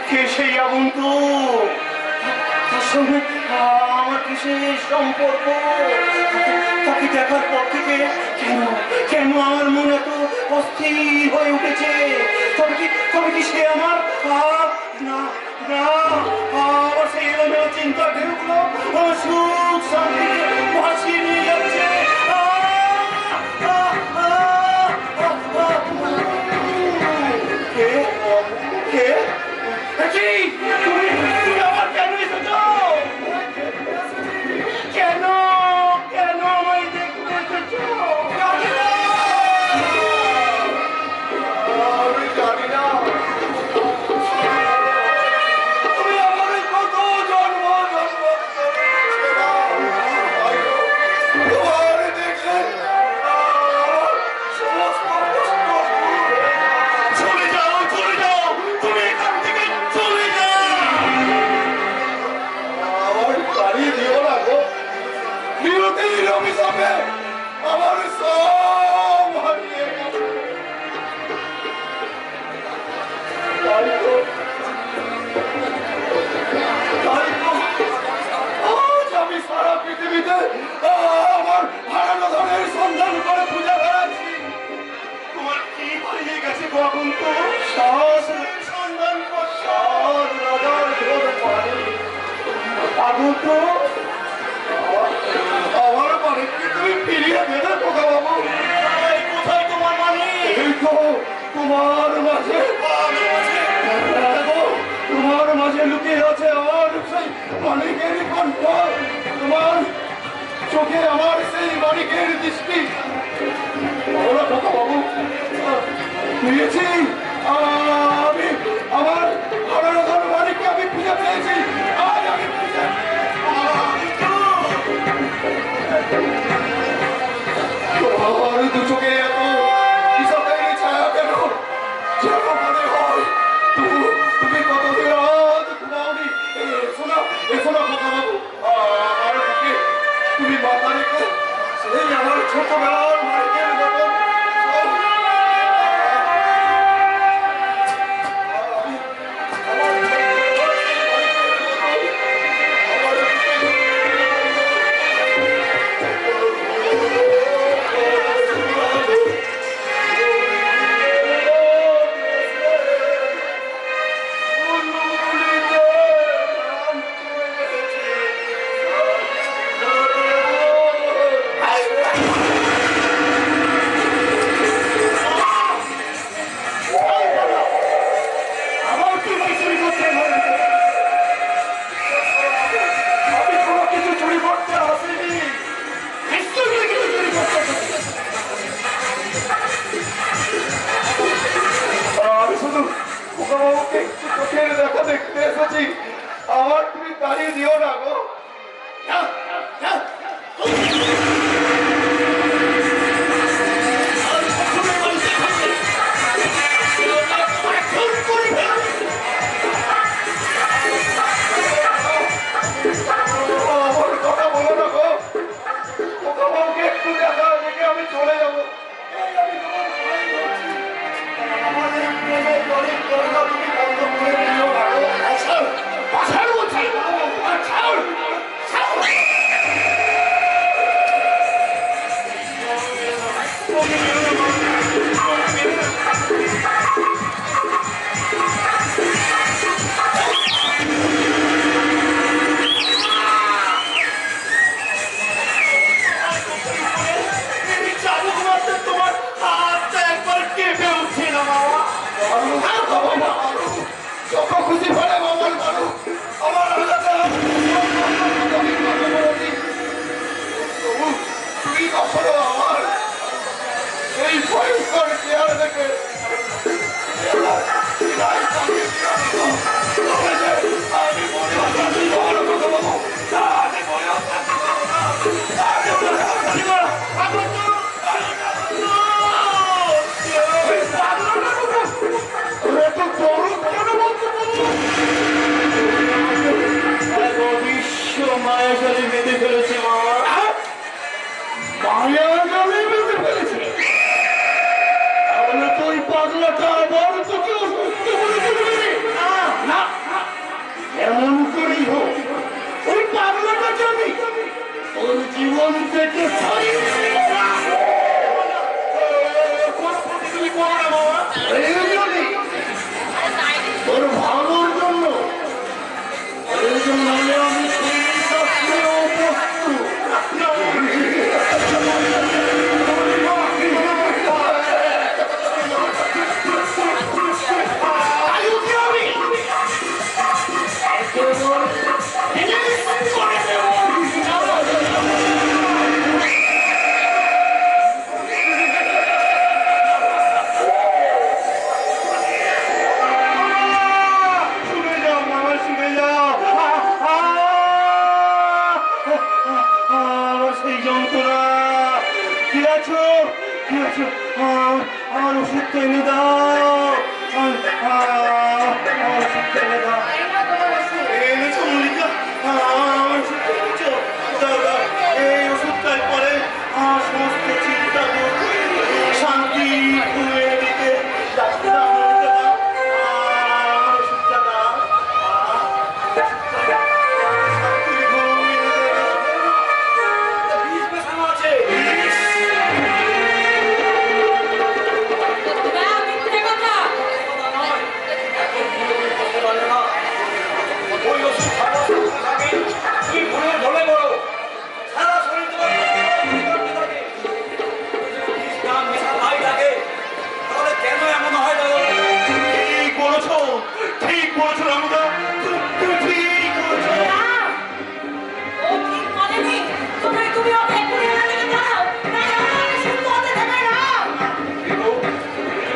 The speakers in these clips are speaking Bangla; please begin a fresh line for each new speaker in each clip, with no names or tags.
কে সেই আগন্তুক? তার সঙ্গে আমার কিসের সম্পর্ক? তাকে দেখার পর থেকে কেন কেন আমার মন এত অস্থির হয়ে উঠেছে? তবে কি সে আমার না না আমার সেই এলোমেলো চিন্তা ঢেউগুলো আমার সুখ শান্তিকে ভাসিয়ে নিয়ে যাচ্ছে। কে কে তুমি আমার কেন এসেছো? কেন কেন আমায় দেখতে এসেছো? আমি জানি না। তুমি আমার কত জন্ম জন্ম তোমার দেখে আমার সমস্ত চলে যাও চলে যাও, তুমি এখান থেকে চলে যাও। আমার গাড়ি দিও না গো, বিরতির অভিশাপে আমার সব হারিয়ে গেছে। তাই তো আজ আমি সারা পৃথিবীতে আমার হারানো ধনের সন্ধান করে খুঁজে বেড়াচ্ছি। তোমার কি হারিয়ে গেছে গো আগন্তুক? সন্ধান রাজার ঘোর পারে আগন্তুক। আমার বাড়ি কি তুমি ফিরিয়ে দেবে খোকা বাবু? কোথায় তোমার মানি? এই তো তোমার মাঝে তোমার মাঝে লুকিয়ে আছে আমার সেই মানিকের কণ্ঠ। তোমার চোখে আমার সেই মানিকের দৃষ্টি। বলো খোকা বাবু, পেয়েছি আমি আমার হারানো ধন মানিককে আমি খুঁজে পেয়েছি। আজ আমি খুঁজে তোমার দু চোখে এত বিষাদের ছায়া কেন? যেন মনে হয় তুমি কতদিন রাত ঘুমাওনি। এসো না কথা বাবু, আমার দিকে তুমি মাথা রেখে সেই আমার ছোটবেলার মালিকের মতন দেখা দেখতে এসেছি। আমার তুমি দাঁড়িয়ে দিও না গো। আমার কথা বলো না গো। খোকা বাবুকে একটু দেখা দেখে আমি চলে যাবো। আমি তোমার ভাই বলছি, আমাদের গরিব করোনা তুমি বন্ধ করে দিও না গো। ছাড় বলছি, ছাড় ছাড়। ওষুধ এনে দাও, আমার ওষুধ এনে দাও। এনেছো মল্লিকা, আমার ওষুধ এনেছো? দাও দাও, এই ওষুধটার পরে আমার সমস্ত চিন্তা দূর করে শান্তি ঘুমিয়ে দিতে ডাক্তার আমাকে দাও, আমার ওষুধটা দাও, শান্তি ঘুমিয়ে দেবে।
বিষ মেশানো আছে। ওই ওষুধ খাওয়ার সঙ্গে সঙ্গে তুমি ভুলে ঢলে পড়ো, সারা শরীর তোমার করতে থাকে। বিষ না মেশা নাই থাকে, তাহলে কেন এমন হয় দাদা?
ঠিক বলেছো, ঠিক বলেছো রামুদা, তুমি ঠিক বলেছো।
কিন্তু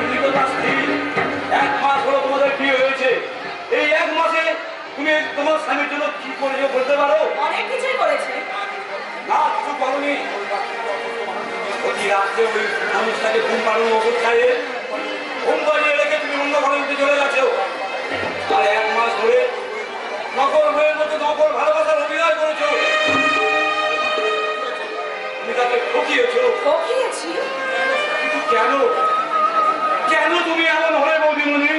তুমি তো তার স্ত্রী, 1 মাস হলো তোমাদের বিয়ে হয়েছে। এই 1 মাসে তুমি তোমার স্বামীর জন্য কি করেছো বলতে পারো?
অনেক কিছুই করেছে।
না, কিছু করনি। প্রতি রাত্রে ওই মানুষটাকে ঘুম পাড়ানো ওষুধ খাইয়ে ঘুম পাড়িয়ে রেখে তুমি অন্য ঘরে উঠে চলে গেছো। আর 1 মাস ধরে নকল মেয়ের মতো নকল ভালোবাসার অভিনয় করেছো। তুমি তাকে ঠকিয়েছো।
ঠকিয়েছি?
কিন্তু কেন? কেন তুমি এমন হলে বৌদিমণি?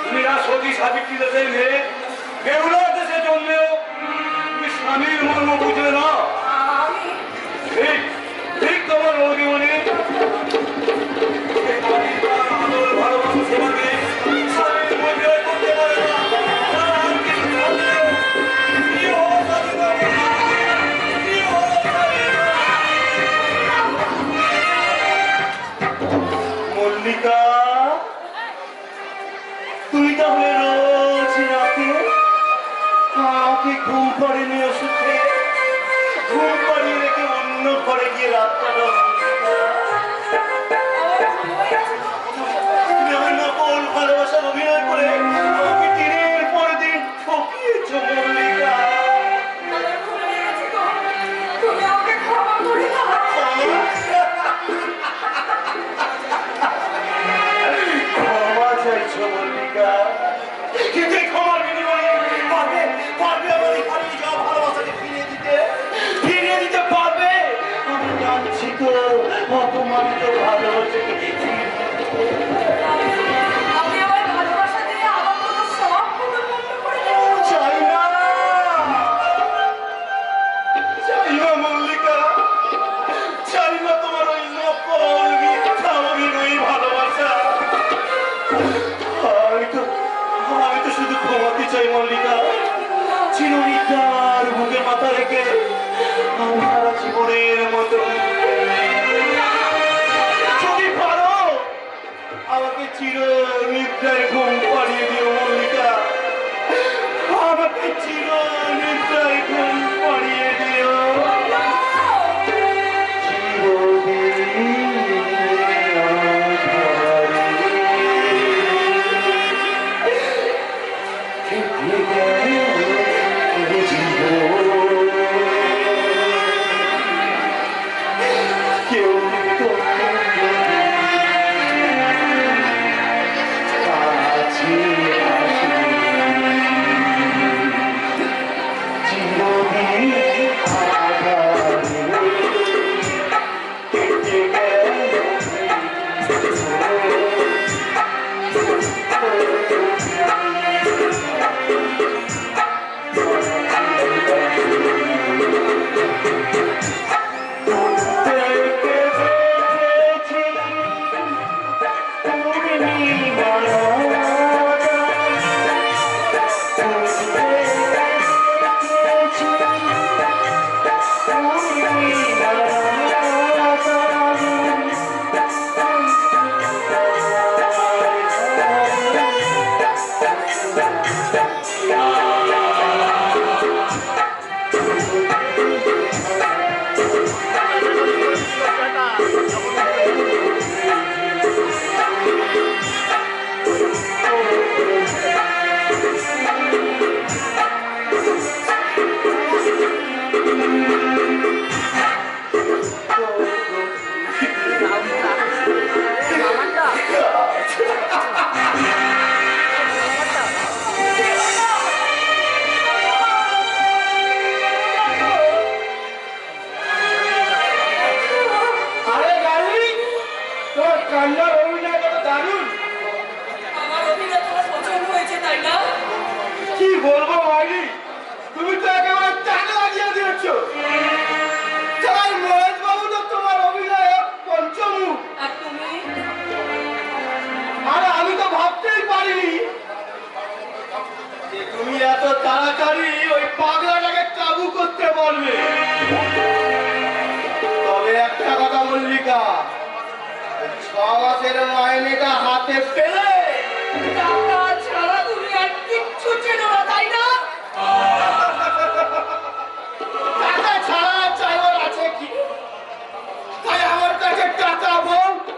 তুমি না সতী সাবিত্রী দেশের মেয়ে, বেহুলার দেশে জন্মেও তুমি স্বামীর মর্ম বুঝলে না।
আমি
ঠিক ঠিক তোমার বৌদিমণি। আদর ভালোবাসা সেবাকে স্বামীর মর্যাদা করতে পারে না। তারা আর কিছু জানলেও কি হলো স্বাধীনতা? কি হলো স্বাধীনতা?
মল্লিকা, তুমি তাহলে রোজ রাতে আমাকে ঘুম পাড়িয়ে ওষুধ খেয়ে ঘুম পাড়িয়ে রেখে অন্য ঘরে গিয়ে রাত কাটাও। তুমি আমার নকল ভালোবাসার অভিনয় করে আমাকে দিনের পর দিন ঠকিয়েছো মল্লিকা।
আমার ভুল হয়ে গেছে গো। তুমি আমাকে ক্ষমা করে দাও।
ক্ষমা চাইছো মল্লিকা, কিন্তু এই ক্ষমার বিনিময়ে পারবে পারবে আমাদের হারিয়ে যাওয়া ভালোবাসাকে ফিরিয়ে দিতে পারবে। আমি জানছি তো অপমানিত ভালোবাসাকে
আমি আমার ভালোবাসা দিয়ে আমার কোনো সব পুরো বন্ধ করে দেবো।
চাই না, চাই না মল্লিকা, চাই না তোমার ওই নকল মিথ্যা অভিনয়ী ভালোবাসা। আমি তো শুধু ক্ষমাতে চাই মল্লিকা, চিরনিদ্রার বুকে মাথা রেখে আমি সারা জীবনের মতো যদি পারো আমাকে চিরনিদ্রায় ঘুম পাড়িয়ে দিও মল্লিকা, আমাকে চিরনিদ্রায় ঘুম পাড়িয়ে দিও। কেউ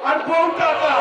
আর বউটাটা